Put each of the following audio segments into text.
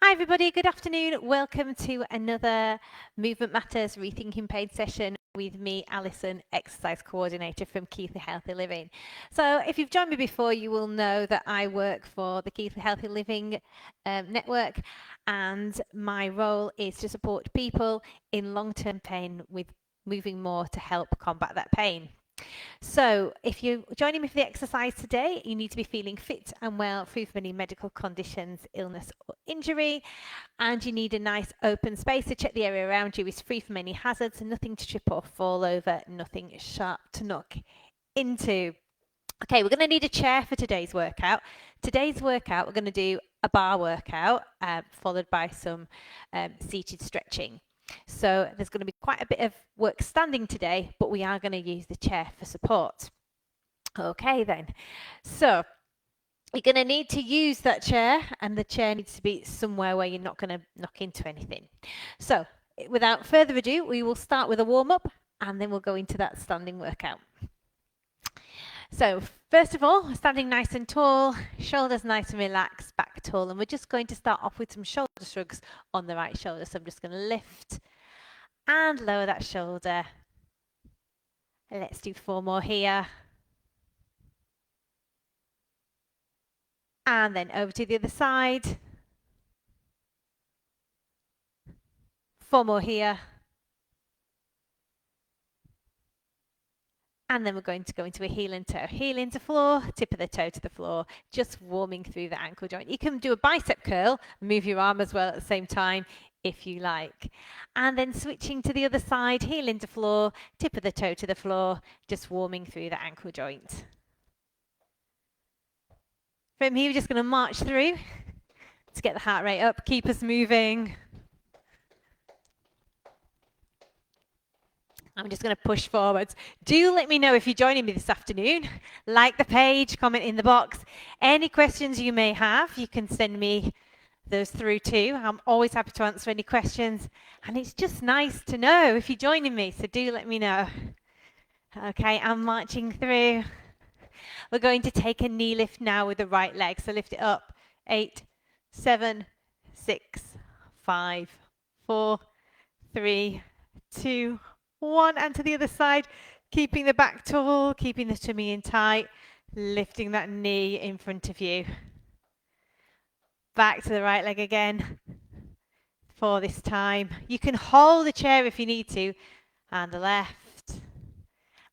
Hi everybody, good afternoon. Welcome to another Movement Matters Rethinking Pain session with me, Alison, Exercise Coordinator from Keithley Healthy Living. So if you've joined me before, you will know that I work for the Keithley Healthy Living network, and my role is to support people in long-term pain with moving more to help combat that pain. So if you're joining me for the exercise today, you need to be feeling fit and well, free from any medical conditions, illness or injury, and you need a nice open space to check the area around you is free from any hazards and nothing to trip or fall over, nothing sharp to knock into. Okay, we're going to need a chair for today's workout. Today's workout, we're going to do a bar workout followed by some seated stretching. So there's going to be quite a bit of work standing today, but we are going to use the chair for support. Okay then, so you're going to need to use that chair, and the chair needs to be somewhere where you're not going to knock into anything. So without further ado, we will start with a warm-up and then we'll go into that standing workout. So first of all, standing nice and tall, shoulders nice and relaxed, back tall, and we're just going to start off with some shoulder shrugs on the right shoulder. So I'm just going to lift and lower that shoulder. Let's do 4 more here. And then over to the other side. 4 more here. And then we're going to go into a heel and toe. Heel into floor, tip of the toe to the floor, just warming through the ankle joint. You can do a bicep curl, move your arm as well at the same time if you like. And then switching to the other side, heel into floor, tip of the toe to the floor, just warming through the ankle joint. From here, we're just going to march through to get the heart rate up, keep us moving. I'm just going to push forwards. Do let me know if you're joining me this afternoon. Like the page, comment in the box. Any questions you may have, you can send me those through too. I'm always happy to answer any questions. And it's just nice to know if you're joining me, so do let me know. Okay, I'm marching through. We're going to take a knee lift now with the right leg. So lift it up. 8, 7, 6, 5, 4, 3, 2, 1, and to the other side, keeping the back tall, keeping the tummy in tight, lifting that knee in front of you. Back to the right leg again for this time. You can hold the chair if you need to, and the left,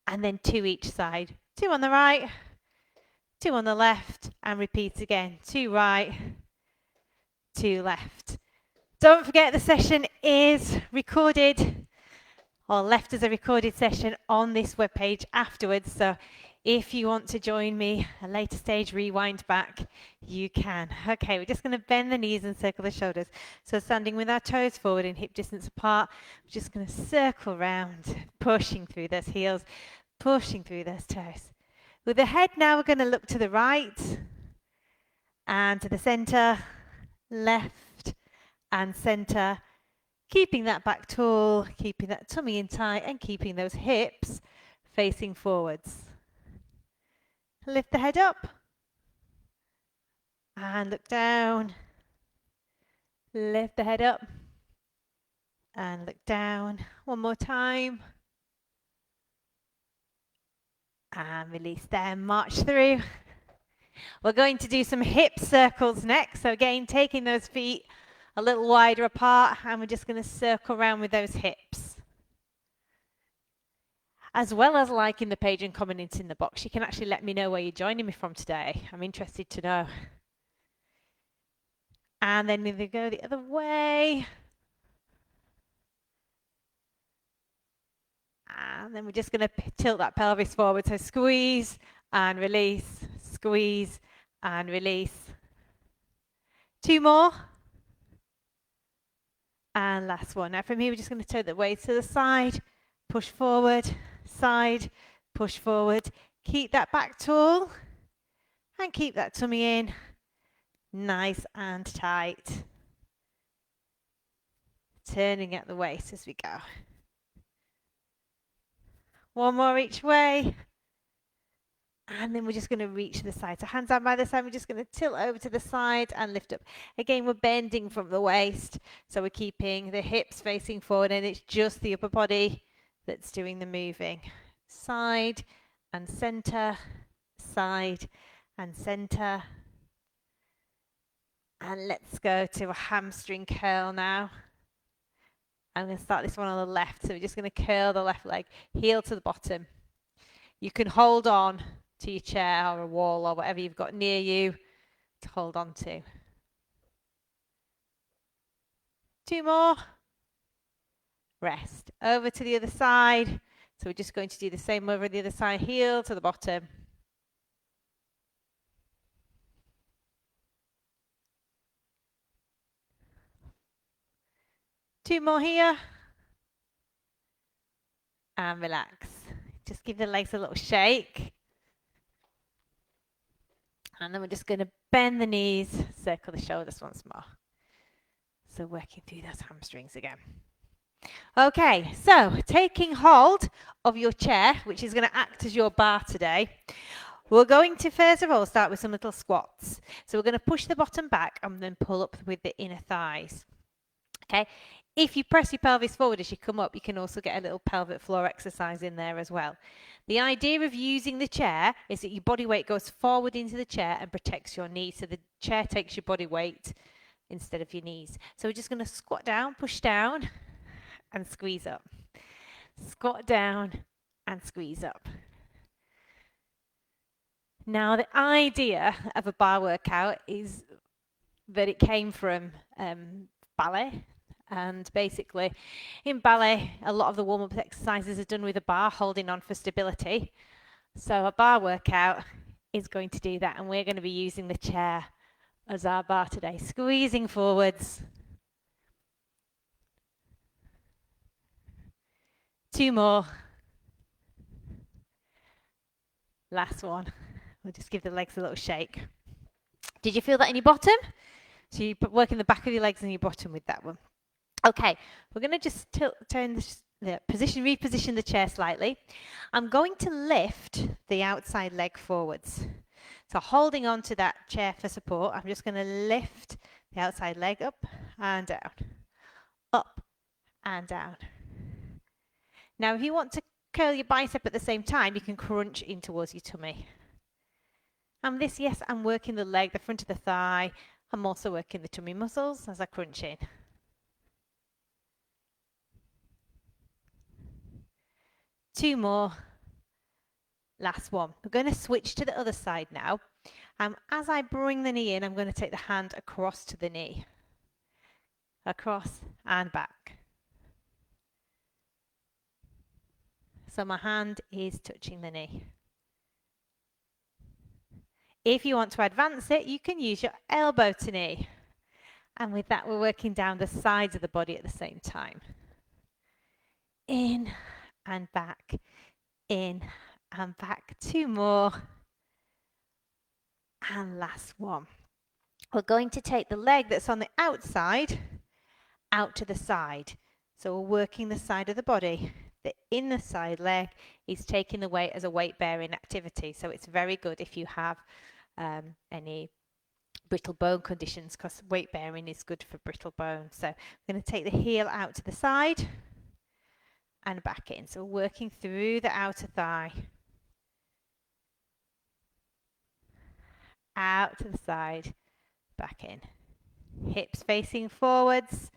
and then 2 each side. 2 on the right, 2 on the left, and repeat again. 2 right, 2 left. Don't forget the session is recorded or left as a recorded session on this webpage afterwards. So if you want to join me a later stage, rewind back, you can. Okay, we're just going to bend the knees and circle the shoulders. So standing with our toes forward and hip distance apart, we're just going to circle round, pushing through those heels, pushing through those toes. With the head now, we're going to look to the right and to the center, left and center. Keeping that back tall, keeping that tummy in tight, and keeping those hips facing forwards. Lift the head up and look down. Lift the head up and look down. One more time. And release there, march through. We're going to do some hip circles next. So again, taking those feet a little wider apart, and we're just going to circle around with those hips. As well as liking the page and commenting in the box, you can actually let me know where you're joining me from today. I'm interested to know. And then we go the other way. And then we're just going to tilt that pelvis forward. So squeeze and release, squeeze and release. 2 more. And last one. Now from here, we're just going to turn the weight to the side, push forward, side, push forward. Keep that back tall and keep that tummy in, nice and tight. Turning at the waist as we go. 1 more each way. And then we're just going to reach to the side. So hands down by the side, we're just going to tilt over to the side and lift up. Again, we're bending from the waist. So we're keeping the hips facing forward, and it's just the upper body that's doing the moving. Side and center, side and center. And let's go to a hamstring curl now. I'm going to start this one on the left. So we're just going to curl the left leg, heel to the bottom. You can hold on to your chair or a wall or whatever you've got near you to hold on to. 2 more. Rest. Over to the other side. So we're just going to do the same over the other side, heel to the bottom. Two more here. And relax. Just give the legs a little shake. And then we're just going to bend the knees, circle the shoulders once more. So working through those hamstrings again. Okay, so taking hold of your chair, which is going to act as your bar today, we're going to first of all start with some little squats. So we're going to push the bottom back and then pull up with the inner thighs. Okay, if you press your pelvis forward as you come up, you can also get a little pelvic floor exercise in there as well. The idea of using the chair is that your body weight goes forward into the chair and protects your knees. So the chair takes your body weight instead of your knees. So we're just going to squat down, push down, and squeeze up. Squat down and squeeze up. Now, the idea of a bar workout is that it came from ballet. And basically, in ballet, a lot of the warm-up exercises are done with a bar, holding on for stability. So a bar workout is going to do that, and we're going to be using the chair as our bar today. Squeezing forwards. 2 more. Last one. We'll just give the legs a little shake. Did you feel that in your bottom? So you work in the back of your legs and your bottom with that one. Okay, we're going to just reposition the chair slightly. I'm going to lift the outside leg forwards. So holding on to that chair for support, I'm just going to lift the outside leg up and down. Up and down. Now, if you want to curl your bicep at the same time, you can crunch in towards your tummy. And this, yes, I'm working the leg, the front of the thigh. I'm also working the tummy muscles as I crunch in. 2 more. Last one. We're going to switch to the other side now. As I bring the knee in, I'm going to take the hand across to the knee. Across and back. So my hand is touching the knee. If you want to advance it, you can use your elbow to knee. And with that, we're working down the sides of the body at the same time. In and back. In and back. 2 more. And last one. We're going to take the leg that's on the outside out to the side. So we're working the side of the body. The inner side leg is taking the weight as a weight-bearing activity. So it's very good if you have any brittle bone conditions, because weight-bearing is good for brittle bone. So I'm going to take the heel out to the side and back in. So we're working through the outer thigh. Out to the side, back in. Hips facing forwards,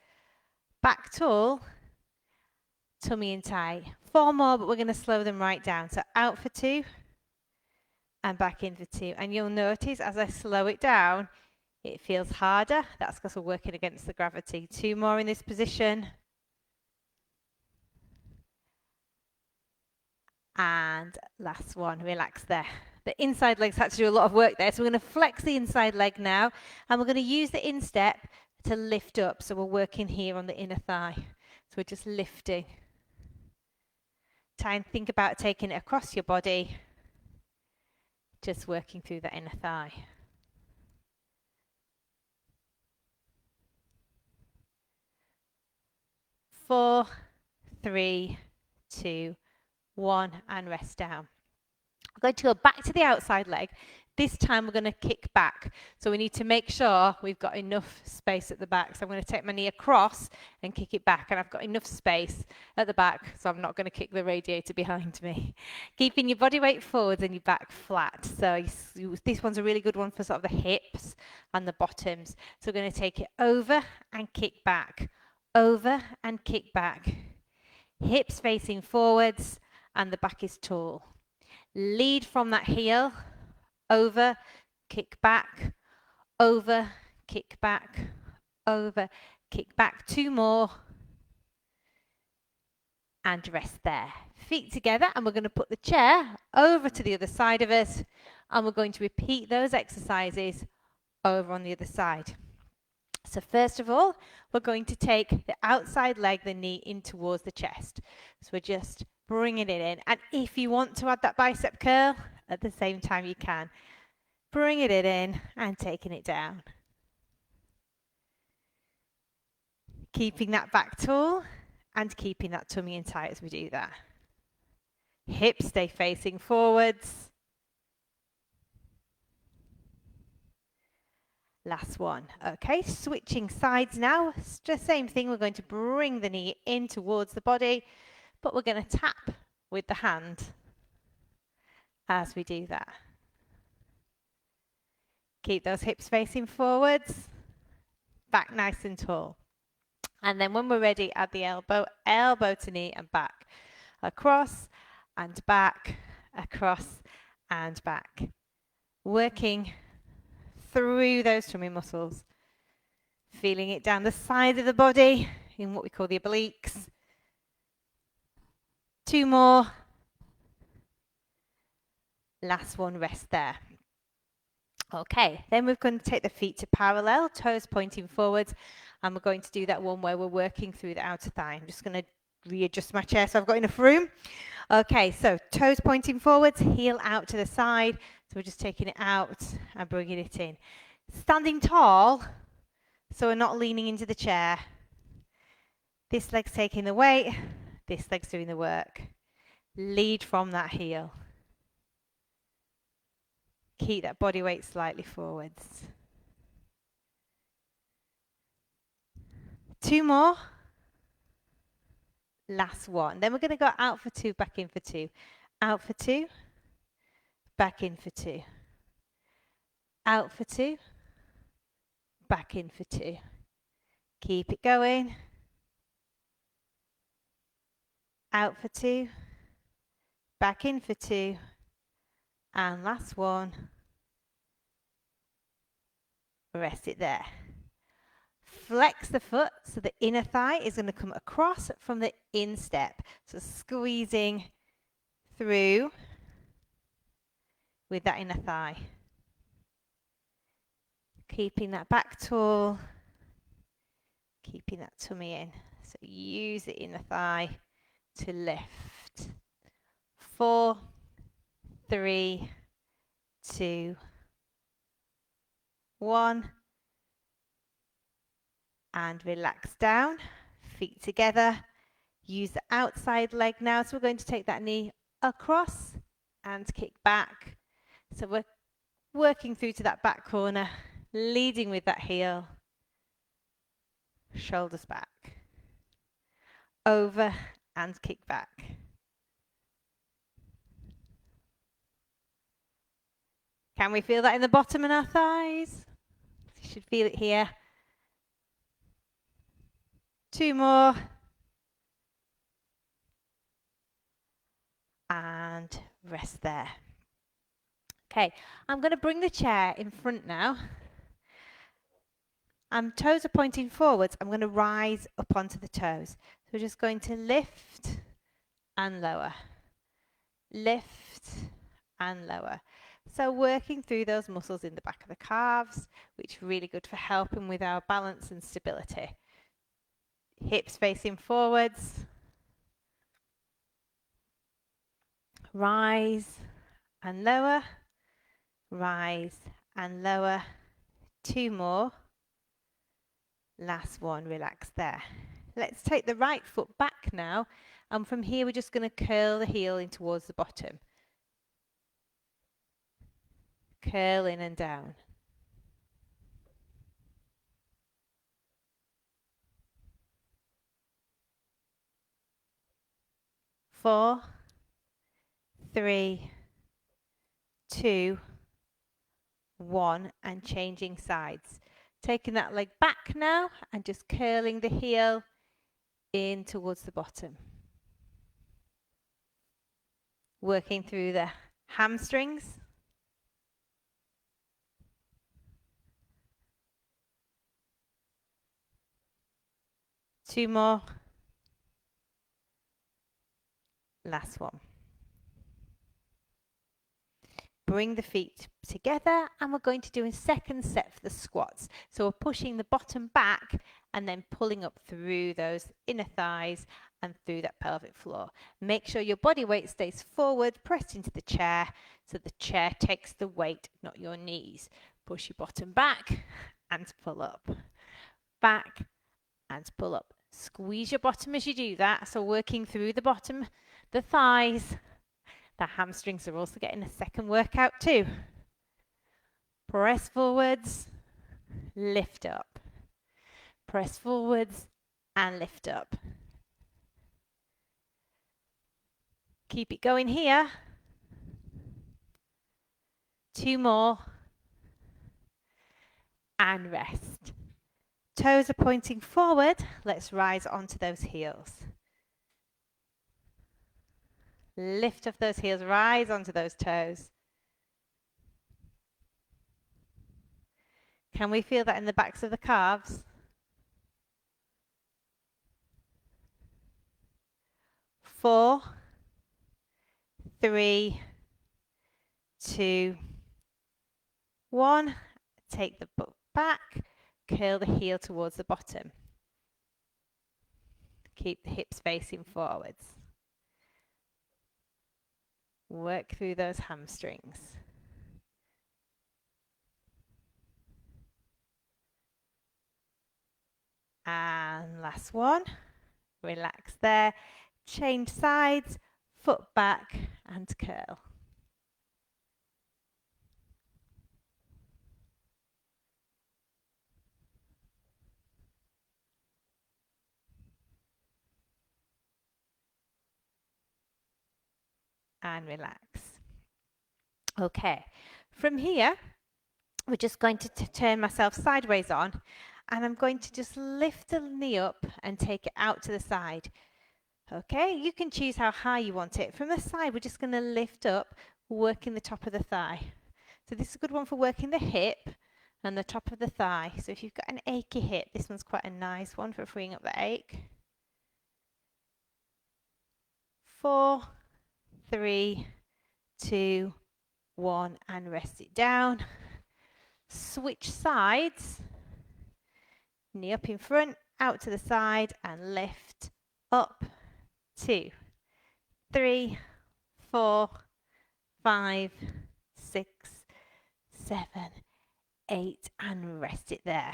back tall, tummy in tight. 4 more, but we're going to slow them right down. So out for 2 and back in for 2. And you'll notice as I slow it down, it feels harder. That's because we're working against the gravity. 2 more in this position. And last one, relax there. The inside legs had to do a lot of work there. So we're going to flex the inside leg now. And we're going to use the instep to lift up. So we're working here on the inner thigh. So we're just lifting. Try and think about taking it across your body. Just working through the inner thigh. 4, 3, 2, 1, and rest down. We're going to go back to the outside leg. This time we're going to kick back. So we need to make sure we've got enough space at the back. So I'm going to take my knee across and kick it back. And I've got enough space at the back, so I'm not going to kick the radiator behind me. Keeping your body weight forwards and your back flat. So this one's a really good one for sort of the hips and the bottoms. So we're going to take it over and kick back. Over and kick back. Hips facing forwards and the back is tall. Lead from that heel, over, kick back, over, kick back, over, kick back. 2 more. And rest there. Feet together, and we're going to put the chair over to the other side of us, and we're going to repeat those exercises over on the other side. So first of all, we're going to take the outside leg, the knee in towards the chest. So we're just bringing it in. And if you want to add that bicep curl, at the same time you can. Bringing it in and taking it down. Keeping that back tall and keeping that tummy in tight as we do that. Hips stay facing forwards. Last one. Okay, switching sides now. It's the same thing. We're going to bring the knee in towards the body, but we're going to tap with the hand as we do that. Keep those hips facing forwards, back nice and tall. And then when we're ready, add the elbow, elbow to knee and back. Across and back, across and back. Working through those tummy muscles, feeling it down the side of the body in what we call the obliques. 2 more. Last one, rest there. Okay, then we're going to take the feet to parallel, toes pointing forwards, and we're going to do that one where we're working through the outer thigh. I'm just going to readjust my chair so I've got enough room. Okay, so toes pointing forwards, heel out to the side. So we're just taking it out and bringing it in. Standing tall, so we're not leaning into the chair. This leg's taking the weight, this leg's doing the work. Lead from that heel. Keep that body weight slightly forwards. 2 more. Last one. Then we're going to go out for 2, back in for 2. Out for 2, back in for 2. Out for 2, back in for 2. Keep it going. Out for 2, back in for 2. And last one. Rest it there. Flex the foot so the inner thigh is going to come across from the instep. So squeezing through with that inner thigh. Keeping that back tall. Keeping that tummy in. So use the inner thigh to lift. 4, 3, 2, 1. And relax down, feet together. Use the outside leg now. So we're going to take that knee across and kick back. So we're working through to that back corner, leading with that heel. Shoulders back. Over and kick back. Can we feel that in the bottom of our thighs? You should feel it here. 2 more. And rest there. Okay, I'm going to bring the chair in front now. Toes are pointing forwards. I'm going to rise up onto the toes. So we're just going to lift and lower. Lift and lower. So working through those muscles in the back of the calves, which are really good for helping with our balance and stability. Hips facing forwards. Rise and lower. Rise and lower. 2 more. Last one, relax there. Let's take the right foot back now. And from here, we're just going to curl the heel in towards the bottom. curl in and down. 4, 3, 2, 1, and changing sides. Taking that leg back now and just curling the heel in towards the bottom. Working through the hamstrings. Two more. Last one. Bring the feet together, and we're going to do a second set for the squats. So we're pushing the bottom back and then pulling up through those inner thighs and through that pelvic floor. Make sure your body weight stays forward, pressed into the chair, so the chair takes the weight, not your knees. Push your bottom back and pull up. Back and pull up. Squeeze your bottom as you do that. So working through the bottom, the thighs. The hamstrings are also getting a second workout too. Press forwards, lift up. Press forwards and lift up. Keep it going here. 2 more. And rest. Toes are pointing forward. Let's rise onto those heels. Lift off those heels, rise onto those toes. Can we feel that in the backs of the calves? 4, 3, 2, 1. Take the butt back, curl the heel towards the bottom. Keep the hips facing forwards. Work through those hamstrings. And last one. Relax there. Change sides, foot back and curl. And relax. Okay, from here, we're just going to turn myself sideways on, and I'm going to just lift the knee up and take it out to the side. Okay, you can choose how high you want it. From the side, we're just going to lift up, working the top of the thigh. So this is a good one for working the hip and the top of the thigh. So if you've got an achy hip, this one's quite a nice one for freeing up the ache. 4, 3, 2, 1, and rest it down. Switch sides. Knee up in front, out to the side, and lift up. 2, 3, 4, 5, 6, 7, 8, and rest it there.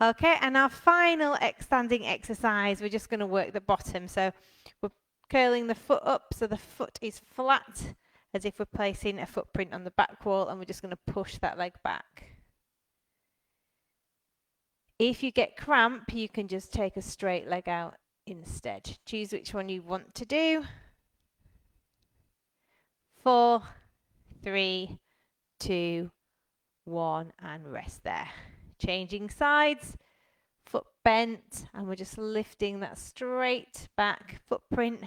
Okay, and our final standing exercise, we're just going to work the bottom. So we're curling the foot up so the foot is flat, as if we're placing a footprint on the back wall, and we're just going to push that leg back. If you get cramp, you can just take a straight leg out instead. Choose which one you want to do. 4, 3, 2, 1, and rest there. Changing sides, foot bent, and we're just lifting that straight back footprint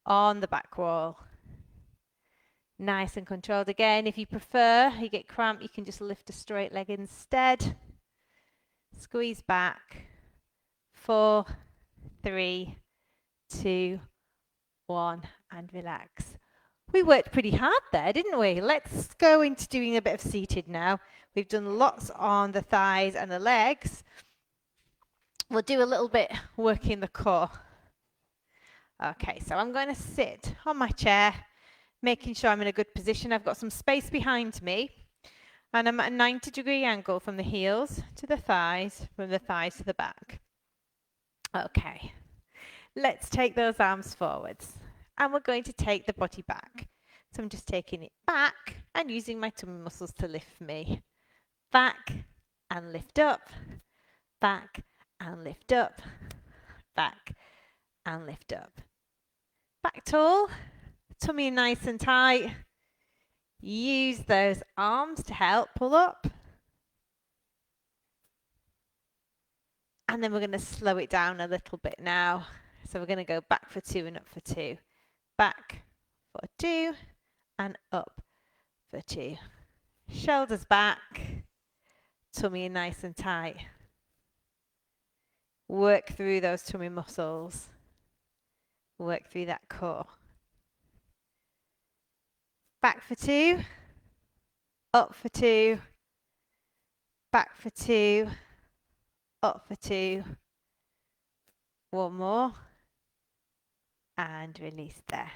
on the back wall. Nice and controlled again. If you prefer, you get cramp, you can just lift a straight leg instead. Squeeze back. 4, 3, 2, 1, and relax. We worked pretty hard there, didn't we? Let's go into doing a bit of seated now. We've done lots on the thighs and the legs. We'll do a little bit working the core. Okay, so I'm going to sit on my chair, making sure I'm in a good position. I've got some space behind me, and I'm at a 90-degree angle from the heels to the thighs, from the thighs to the back. Okay, let's take those arms forwards, and we're going to take the body back. So I'm just taking it back and using my tummy muscles to lift me. Back and lift up, back and lift up, back and lift up. Back tall, tummy nice and tight. Use those arms to help pull up. And then we're going to slow it down a little bit now. So we're going to go back for 2 and up for 2. Back for 2 and up for 2. Shoulders back, tummy nice and tight. Work through those tummy muscles. Work through that core. Back for 2, up for 2, back for 2, up for 2. One more. And release there.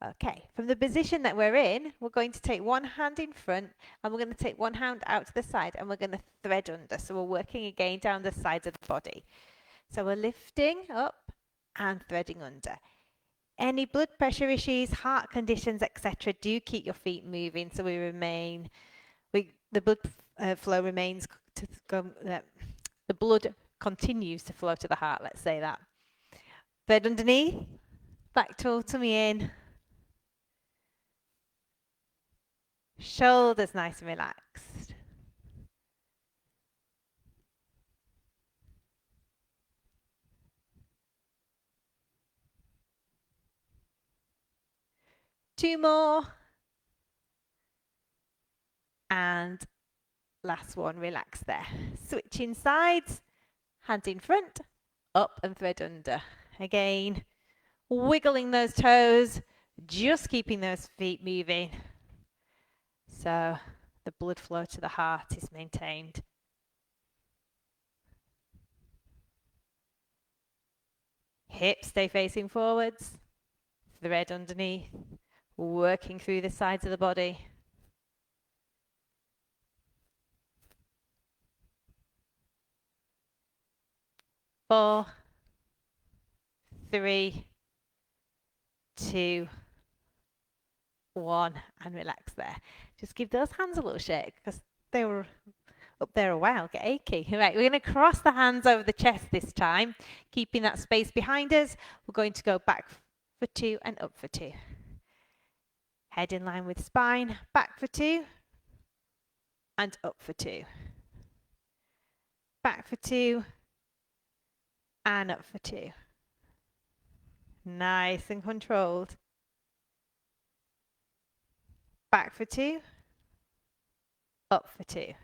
Okay, from the position that we're in, we're going to take one hand in front and we're going to take one hand out to the side and we're going to thread under. So we're working again down the sides of the body. So we're lifting up and threading under. Any blood pressure issues, heart conditions, etc., do keep your feet moving so the blood flow remains to go, the blood continues to flow to the heart, let's say that. Thread underneath, back tall, tummy in. Shoulders nice and relaxed. Two more. And last one, relax there. Switching sides, hand in front, up and thread under. Again, wiggling those toes, just keeping those feet moving. So the blood flow to the heart is maintained. Hips stay facing forwards, thread underneath, working through the sides of the body. Four, 3, 2, 1, and relax there. Just give those hands a little shake because they were up there a while, get achy. Right, we're going to cross the hands over the chest this time, keeping that space behind us. We're going to go back for 2 and up for 2. Head in line with spine, back for 2 and up for 2. Back for 2 and up for 2. Nice and controlled. Back for 2, up for 2.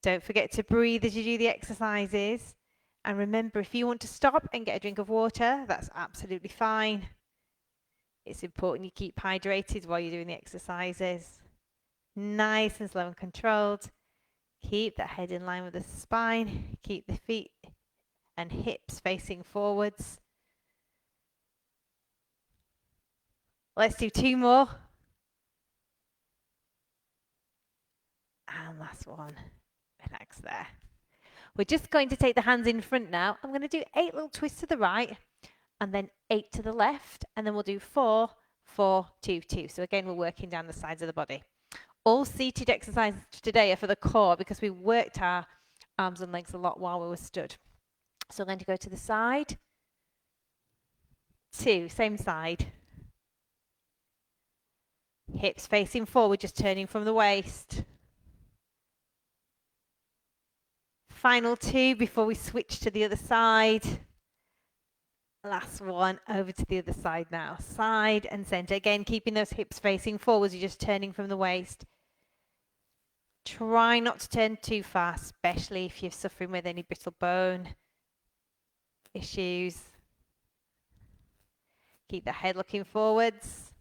Don't forget to breathe as you do the exercises. And remember, if you want to stop and get a drink of water, that's absolutely fine. It's important you keep hydrated while you're doing the exercises. Nice and slow and controlled. Keep that head in line with the spine. Keep the feet and hips facing forwards. Let's do 2 more. And last one. Relax there. We're just going to take the hands in front now. I'm going to do 8 little twists to the right and then 8 to the left. And then we'll do 4, 4, 2, 2. So again, we're working down the sides of the body. All seated exercises today are for the core because we worked our arms and legs a lot while we were stood. So I'm going to go to the side. 2, same side. Hips facing forward, just turning from the waist. Final 2 before we switch to the other side. Last one, over to the other side now. Side and center. Again, keeping those hips facing forwards, you're just turning from the waist. Try not to turn too far, especially if you're suffering with any brittle bone issues. Keep the head looking forwards.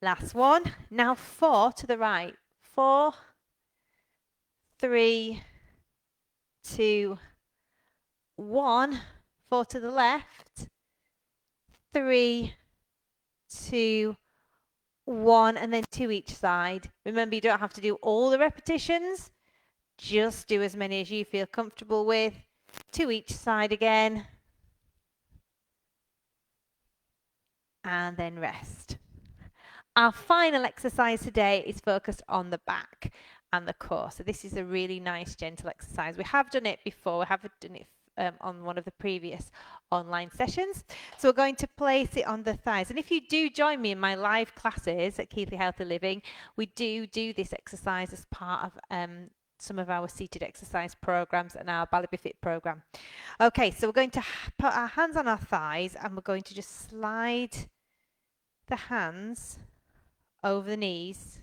Last one. Now 4 to the right. 4, 3, 2, 1. 4 to the left. 3, 2, 1, and then 2 each side. Remember, you don't have to do all the repetitions. Just do as many as you feel comfortable with. 2 each side again. and then rest. Our final exercise today is focused on the back and the core. So this is a really nice gentle exercise. We have done it before. We have done it on one of the previous online sessions. So we're going to place it on the thighs. And if you do join me in my live classes at Keithley Healthy Living, we do this exercise as part of some of our seated exercise programs and our Balibi Fit program. Okay, so we're going to put our hands on our thighs and we're going to just slide the hands over the knees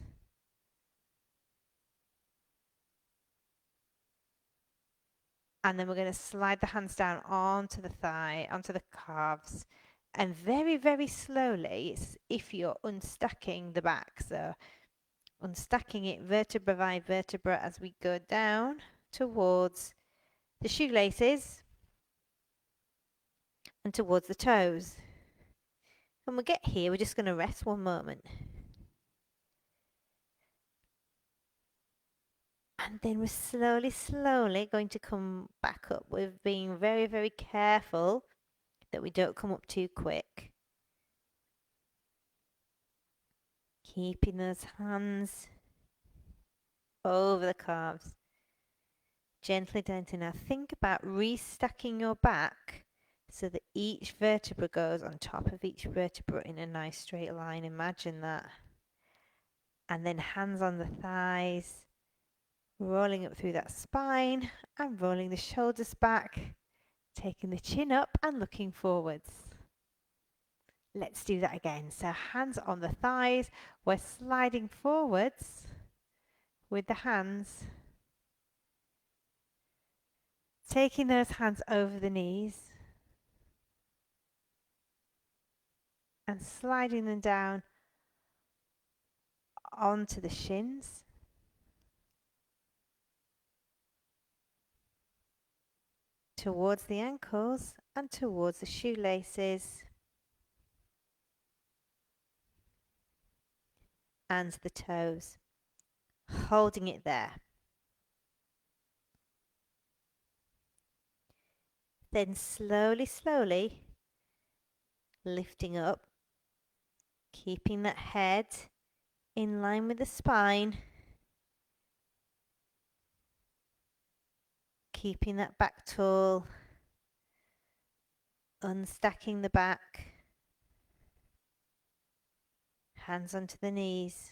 and then we're going to slide the hands down onto the thigh, onto the calves, and very, very slowly, it's if you're unstacking the back, so unstacking it vertebra by vertebra as we go down towards the shoelaces and towards the toes. When we get here, we're just going to rest one moment. And then we're slowly going to come back up. We're being very, very careful that we don't come up too quick. Keeping those hands over the calves. Gently down to now. Think about restacking your back so that each vertebra goes on top of each vertebra in a nice straight line. Imagine that. And then hands on the thighs, rolling up through that spine and rolling the shoulders back, taking the chin up and looking forwards. Let's do that again. So hands on the thighs, we're sliding forwards with the hands, taking those hands over the knees and sliding them down onto the shins. Towards the ankles and towards the shoelaces and the toes, holding it there. Then slowly lifting up, keeping that head in line with the spine, keeping that back tall, unstacking the back, hands onto the knees,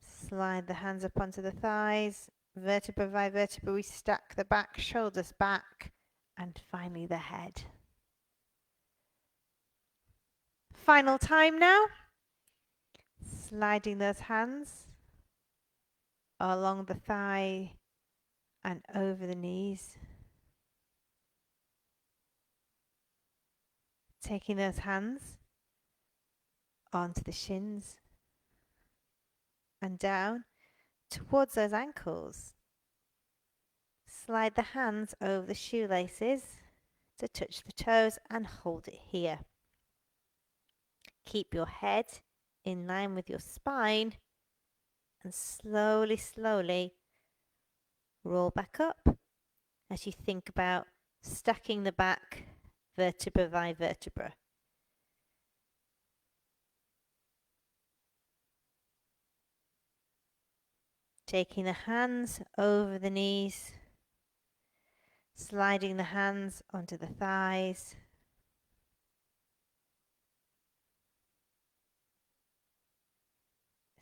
slide the hands up onto the thighs, vertebra by vertebra we stack the back, shoulders back, and finally the head. Final time now, sliding those hands along the thigh and over the knees. Taking those hands onto the shins and down towards those ankles. Slide the hands over the shoelaces to touch the toes and hold it here. Keep your head in line with your spine and slowly roll back up as you think about stacking the back vertebra by vertebra. Taking the hands over the knees, sliding the hands onto the thighs,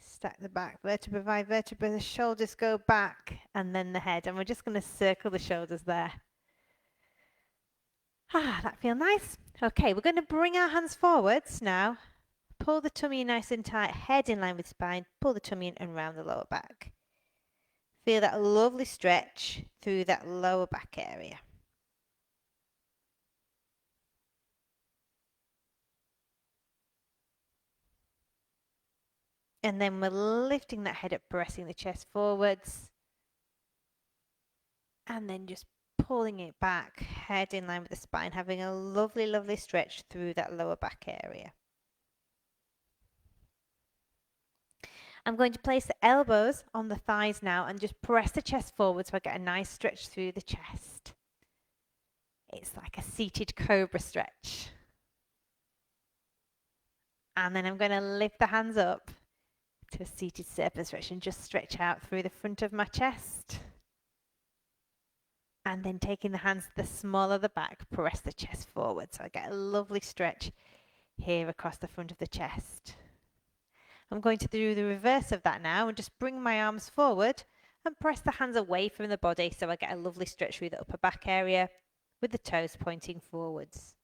stack the back vertebra by vertebra, the shoulders go back and then the head, and we're just going to circle the shoulders there. That feels nice. Okay, we're going to bring our hands forwards now. Pull the tummy in nice and tight, head in line with spine, pull the tummy in and round the lower back. Feel that lovely stretch through that lower back area. And then we're lifting that head up, pressing the chest forwards. And then just pulling it back, head in line with the spine, having a lovely stretch through that lower back area. I'm going to place the elbows on the thighs now and just press the chest forward so I get a nice stretch through the chest. It's like a seated cobra stretch. And then I'm going to lift the hands up to a seated surface stretch and just stretch out through the front of my chest. And then taking the hands to the small of the back, press the chest forward. So I get a lovely stretch here across the front of the chest. I'm going to do the reverse of that now and just bring my arms forward and press the hands away from the body so I get a lovely stretch through the upper back area with the toes pointing forwards.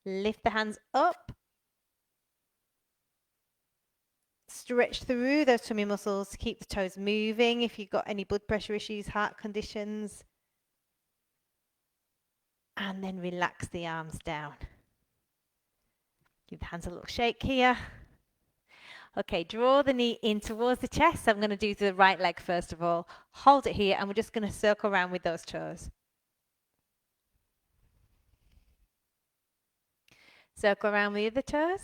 Lift the hands up. Stretch through those tummy muscles to keep the toes moving if you've got any blood pressure issues, heart conditions. And then relax the arms down. Give the hands a little shake here. Okay, draw the knee in towards the chest. So I'm going to do the right leg first of all. Hold it here and we're just going to circle around with those toes. Circle around with the other toes.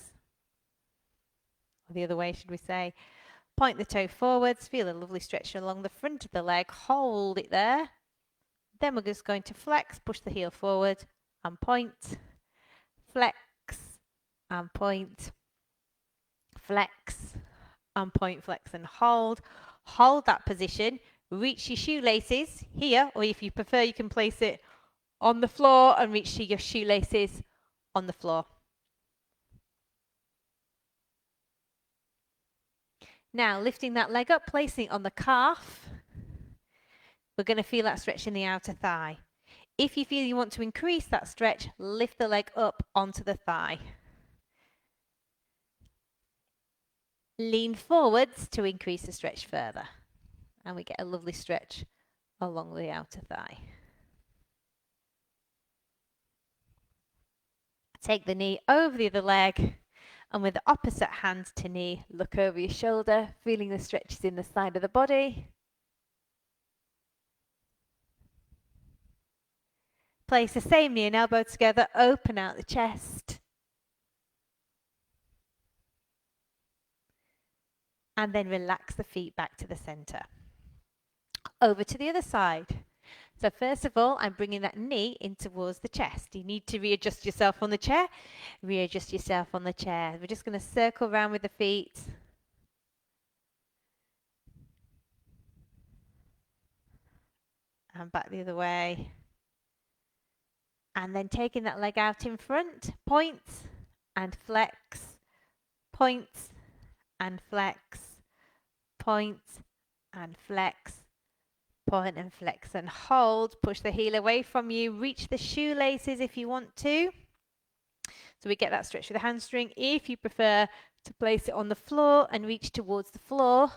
Or the other way, should we say. Point the toe forwards. Feel a lovely stretch along the front of the leg. Hold it there. Then we're just going to flex, push the heel forward and point. Flex and point. Flex and point, flex and hold. Hold that position. Reach your shoelaces here, or if you prefer, you can place it on the floor and reach to your shoelaces on the floor. Now, lifting that leg up, placing it on the calf. We're going to feel that stretch in the outer thigh. If you feel you want to increase that stretch, lift the leg up onto the thigh. Lean forwards to increase the stretch further. And we get a lovely stretch along the outer thigh. Take the knee over the other leg. And with the opposite hand to knee, look over your shoulder, feeling the stretches in the side of the body. Place the same knee and elbow together, open out the chest. And then relax the feet back to the center. Over to the other side. So first of all, I'm bringing that knee in towards the chest. You need to readjust yourself on the chair. Readjust yourself on the chair. We're just going to circle around with the feet. And back the other way. And then taking that leg out in front, point and flex, point and flex, point and flex, point and flex and hold. Push the heel away from you. Reach the shoelaces if you want to. So we get that stretch with the hamstring. If you prefer to place it on the floor and reach towards the floor,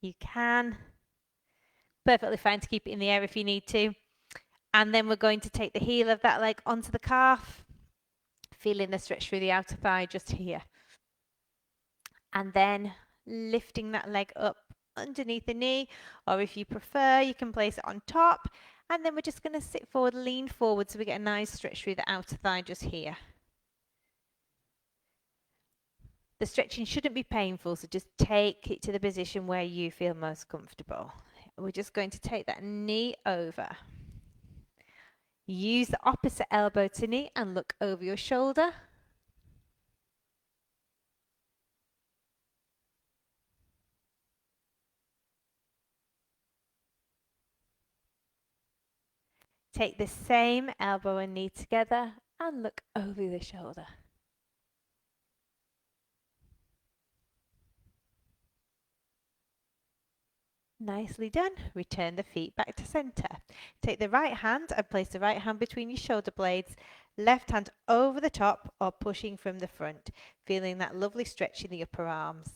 you can. Perfectly fine to keep it in the air if you need to. And then we're going to take the heel of that leg onto the calf, feeling the stretch through the outer thigh just here. And then lifting that leg up underneath the knee, or if you prefer, you can place it on top. And then we're just going to sit forward, lean forward, so we get a nice stretch through the outer thigh just here. The stretching shouldn't be painful, so just take it to the position where you feel most comfortable. We're just going to take that knee over. Use the opposite elbow to knee and look over your shoulder. Take the same elbow and knee together and look over the shoulder. Nicely done. Return the feet back to center. Take the right hand and place the right hand between your shoulder blades. Left hand over the top or pushing from the front. Feeling that lovely stretch in the upper arms.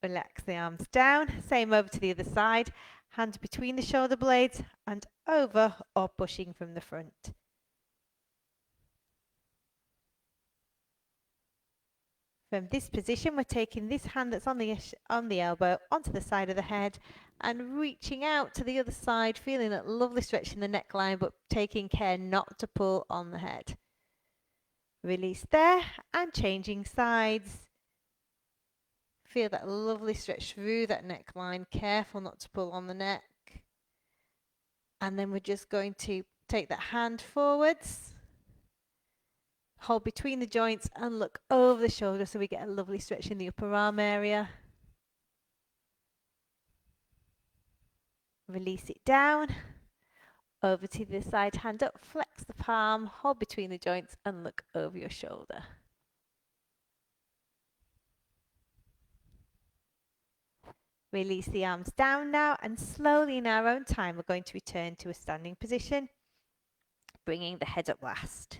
Relax the arms down. Same over to the other side. Hand between the shoulder blades and over or pushing from the front. From this position, we're taking this hand that's on the elbow onto the side of the head and reaching out to the other side, feeling that lovely stretch in the neckline, but taking care not to pull on the head. Release there and changing sides. Feel that lovely stretch through that neckline. Careful not to pull on the neck. And then we're just going to take that hand forwards, hold between the joints and look over the shoulder so we get a lovely stretch in the upper arm area. Release it down, over to the side, hand up, flex the palm, hold between the joints and look over your shoulder. Release the arms down now, and slowly in our own time we're going to return to a standing position, bringing the head up last.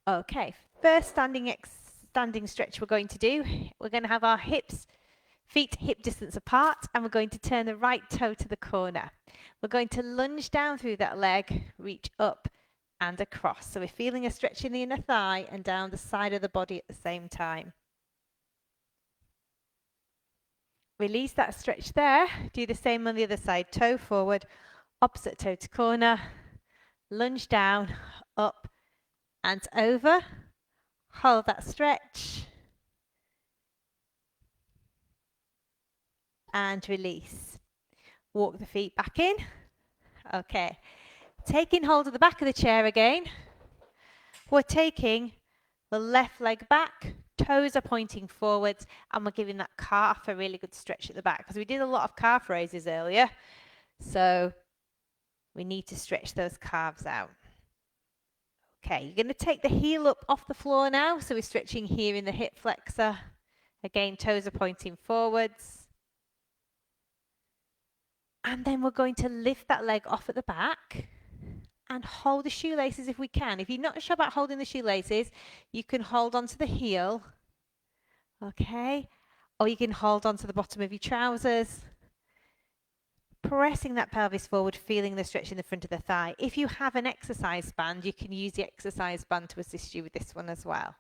Okay, first standing stretch we're going to do, we're going to have our feet hip distance apart, and we're going to turn the right toe to the corner. We're going to lunge down through that leg, reach up and across. So we're feeling a stretch in the inner thigh and down the side of the body at the same time. Release that stretch there. Do the same on the other side. Toe forward, opposite toe to corner, lunge down, up and over. Hold that stretch. And release. Walk the feet back in. Okay. Taking hold of the back of the chair again. We're taking the left leg back, toes are pointing forwards, and we're giving that calf a really good stretch at the back because we did a lot of calf raises earlier. So we need to stretch those calves out. Okay, you're going to take the heel up off the floor now. So we're stretching here in the hip flexor. Again, toes are pointing forwards. And then we're going to lift that leg off at the back and hold the shoelaces if we can. If you're not sure about holding the shoelaces, you can hold onto the heel. Okay, or you can hold onto the bottom of your trousers. Pressing that pelvis forward, feeling the stretch in the front of the thigh. If you have an exercise band, you can use the exercise band to assist you with this one as well.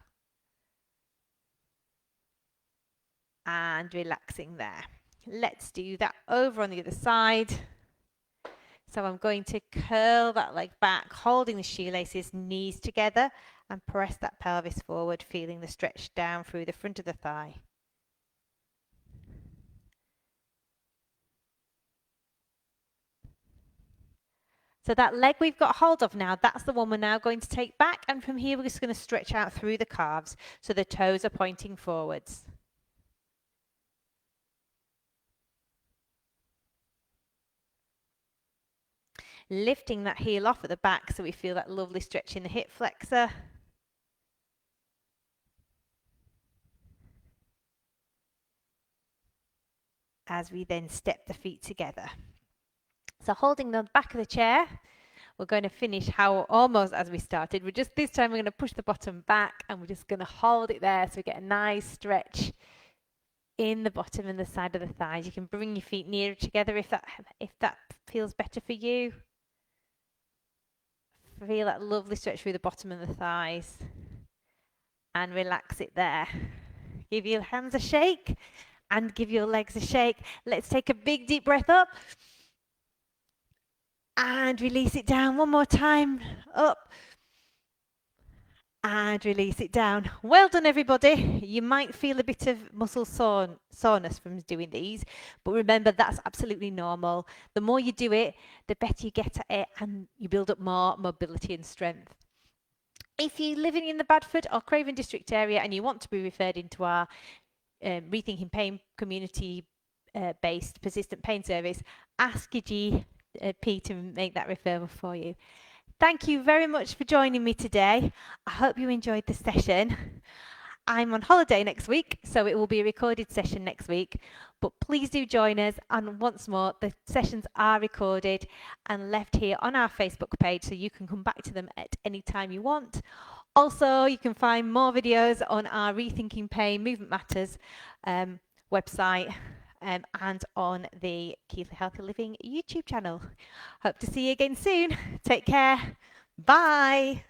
And relaxing there. Let's do that over on the other side. So I'm going to curl that leg back, holding the shoelaces, knees together, and press that pelvis forward, feeling the stretch down through the front of the thigh. So that leg we've got hold of now, that's the one we're now going to take back. And from here, we're just going to stretch out through the calves so the toes are pointing forwards. Lifting that heel off at the back so we feel that lovely stretch in the hip flexor. As we then step the feet together. So holding the back of the chair, we're going to finish almost as we started. This time we're going to push the bottom back and we're just going to hold it there so we get a nice stretch in the bottom and the side of the thighs. You can bring your feet nearer together if that feels better for you. Feel that lovely stretch through the bottom of the thighs and relax it there. Give your hands a shake and give your legs a shake. Let's take a big deep breath up and release it down one more time. Up and release it down. Well done, everybody. You might feel a bit of muscle soreness from doing these, but remember that's absolutely normal. The more you do it, the better you get at it and you build up more mobility and strength. If you're living in the Badford or Craven district area and you want to be referred into our Rethinking Pain community based persistent pain service, ask your GP to make that referral for you. Thank you very much for joining me today. I hope you enjoyed the session. I'm on holiday next week, so it will be a recorded session next week, but please do join us. And once more, the sessions are recorded and left here on our Facebook page, so you can come back to them at any time you want. Also, you can find more videos on our Rethinking Pain Movement Matters website and on the Keith Healthy Living YouTube channel. Hope to see you again soon. Take care. Bye.